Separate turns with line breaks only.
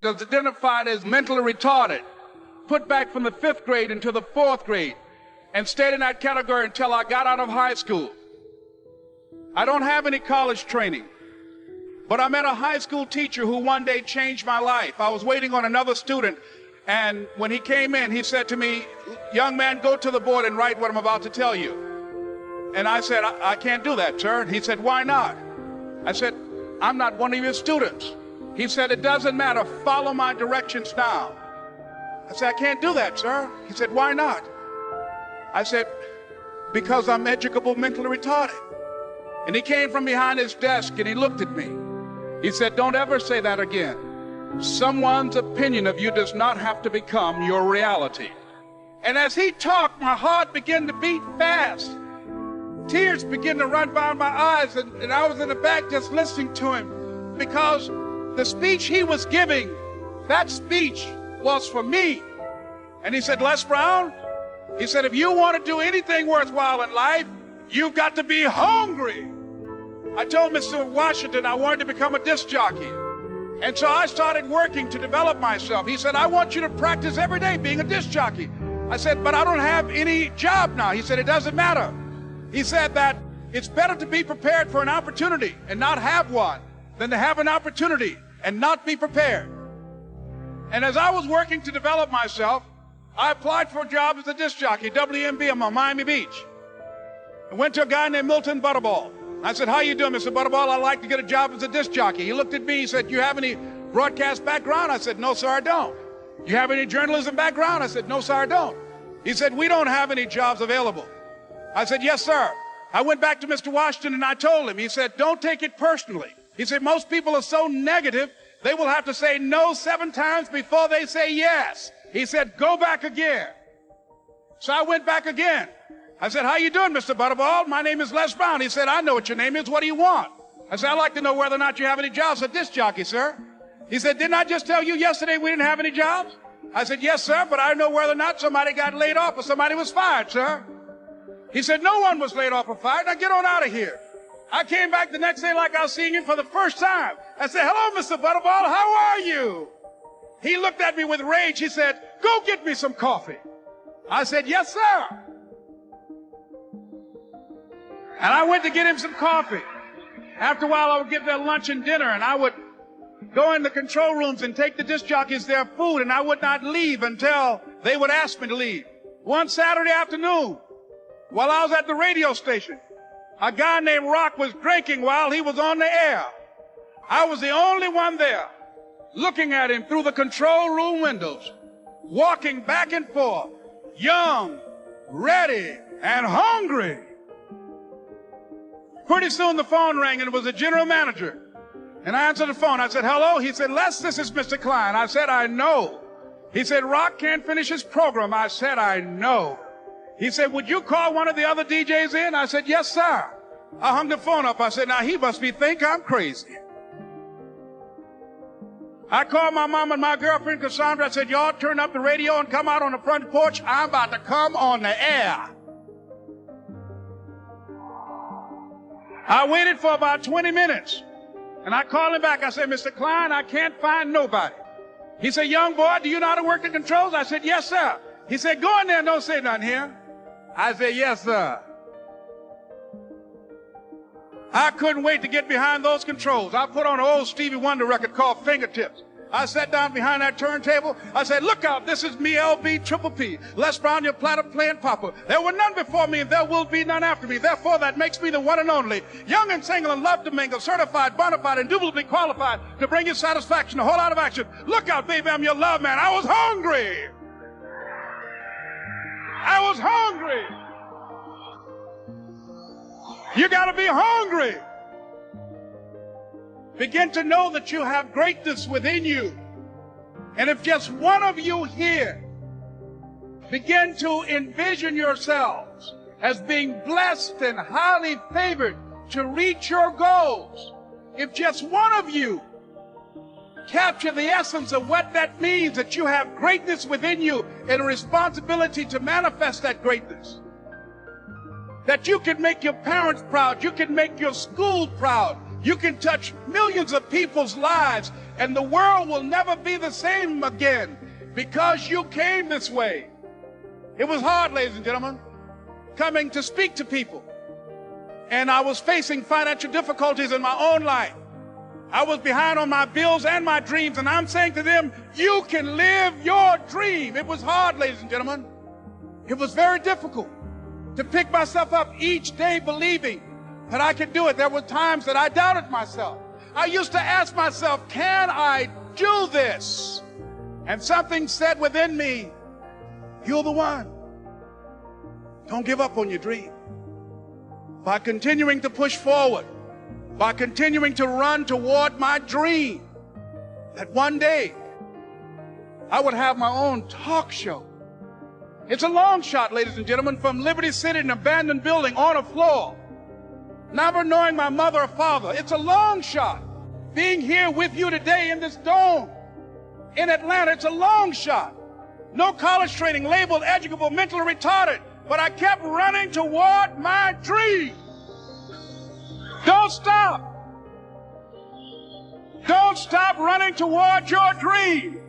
was identified as mentally retarded, put back from the 5th grade into the 4th grade, and stayed in that category until I got out of high school. I don't have any college training, but I met a high school teacher who one day changed my life. I was waiting on another student, and when he came in, he said to me, "Young man, go to the board and write what I'm about to tell you." And I said, I can't do that, sir. He said, "Why not?" I said, "I'm not one of your students." He said, "It doesn't matter. Follow my directions now." I said, "I can't do that, sir." He said, "Why not?" I said, "Because I'm educable mentally retarded." And he came from behind his desk and he looked at me. He said, "Don't ever say that again. Someone's opinion of you does not have to become your reality." And as he talked, my heart began to beat fast. Tears began to run down my eyes, and I was in the back just listening to him, because the speech he was giving, that speech was for me. And he said, "Les Brown," he said, "if you want to do anything worthwhile in life, you've got to be hungry." I told Mr. Washington I wanted to become a disc jockey. And so I started working to develop myself. He said, "I want you to practice every day being a disc jockey." I said, "But I don't have any job now." He said, "It doesn't matter." He said that it's better to be prepared for an opportunity and not have one than to have an opportunity and not be prepared. And as I was working to develop myself, I applied for a job as a disc jockey, WMB, on Miami Beach. I went to a guy named Milton Butterball. I said, "How you doing, Mr. Butterball? I'd like to get a job as a disc jockey." He looked at me, he said, "You have any broadcast background?" I said, "No, sir, I don't." "You have any journalism background?" I said, "No, sir, I don't." He said, "We don't have any jobs available." I said, "Yes, sir." I went back to Mr. Washington and I told him. He said, "Don't take it personally." He said, "Most people are so negative, they will have to say no 7 times before they say yes." He said, "Go back again." So I went back again. I said, "How you doing, Mr. Butterball? My name is Les Brown." He said, "I know what your name is. What do you want?" I said, "I'd like to know whether or not you have any jobs as a disc jockey, sir." He said, "Didn't I just tell you yesterday we didn't have any jobs?" I said, "Yes, sir, but I know whether or not somebody got laid off or somebody was fired, sir." He said, "No one was laid off or fired. Now get on out of here." I came back the next day like I was seeing him for the first time. I said, "Hello, Mr. Butterball. How are you?" He looked at me with rage. He said, "Go get me some coffee." I said, "Yes, sir." And I went to get him some coffee. After a while, I would get their lunch and dinner, and I would go in the control rooms and take the disc jockeys their food, and I would not leave until they would ask me to leave. One Saturday afternoon, while I was at the radio station, a guy named Rock was drinking while he was on the air. I was the only one there, looking at him through the control room windows, walking back and forth, young, ready, and hungry. Pretty soon the phone rang, and it was the general manager. And I answered the phone. I said, "Hello?" He said, "Les, this is Mr. Klein." I said, "I know." He said, "Rock can't finish his program." I said, "I know." He said, "Would you call one of the other DJs in?" I said, "Yes, sir." I hung the phone up. I said, "Now he must think I'm crazy." I called my mom and my girlfriend, Cassandra. I said, "Y'all turn up the radio and come out on the front porch. I'm about to come on the air." I waited for about 20 minutes, and I called him back. I said, "Mr. Klein, I can't find nobody." He said, "Young boy, do you know how to work the controls?" I said, "Yes, sir." He said, "Go in there and don't say nothing here." I said, "Yes, sir." I couldn't wait to get behind those controls. I put on an old Stevie Wonder record called Fingertips. I sat down behind that turntable. I said, "Look out, this is me, LB Triple P. Les Brown, your platter playing papa. There were none before me, and there will be none after me. Therefore, that makes me the one and only. Young and single and love to mingle, certified, bona fide, indubitably qualified to bring you satisfaction, a whole lot of action. Look out, baby, I'm your love man." I was hungry. I was hungry. You got to be hungry. Begin to know that you have greatness within you. And if just one of you here begin to envision yourselves as being blessed and highly favored to reach your goals, if just one of you capture the essence of what that means, that you have greatness within you and a responsibility to manifest that greatness, that you can make your parents proud, you can make your school proud, You can touch millions of people's lives, and the world will never be the same again because you came this way. It was hard, ladies and gentlemen, coming to speak to people. And I was facing financial difficulties in my own life. I was behind on my bills and my dreams, and I'm saying to them, you can live your dream. It was hard, ladies and gentlemen. It was very difficult to pick myself up each day believing that I could do it. There were times that I doubted myself. I used to ask myself, can I do this? And something said within me, you're the one. Don't give up on your dream. By continuing to push forward, by continuing to run toward my dream, that one day I would have my own talk show. It's a long shot, ladies and gentlemen, from Liberty City, an abandoned building on a floor, never knowing my mother or father. It's a long shot. Being here with you today in this dome in Atlanta, it's a long shot. No college training, labeled educable, mentally retarded, but I kept running toward my dream. Don't stop. Don't stop running toward your dream.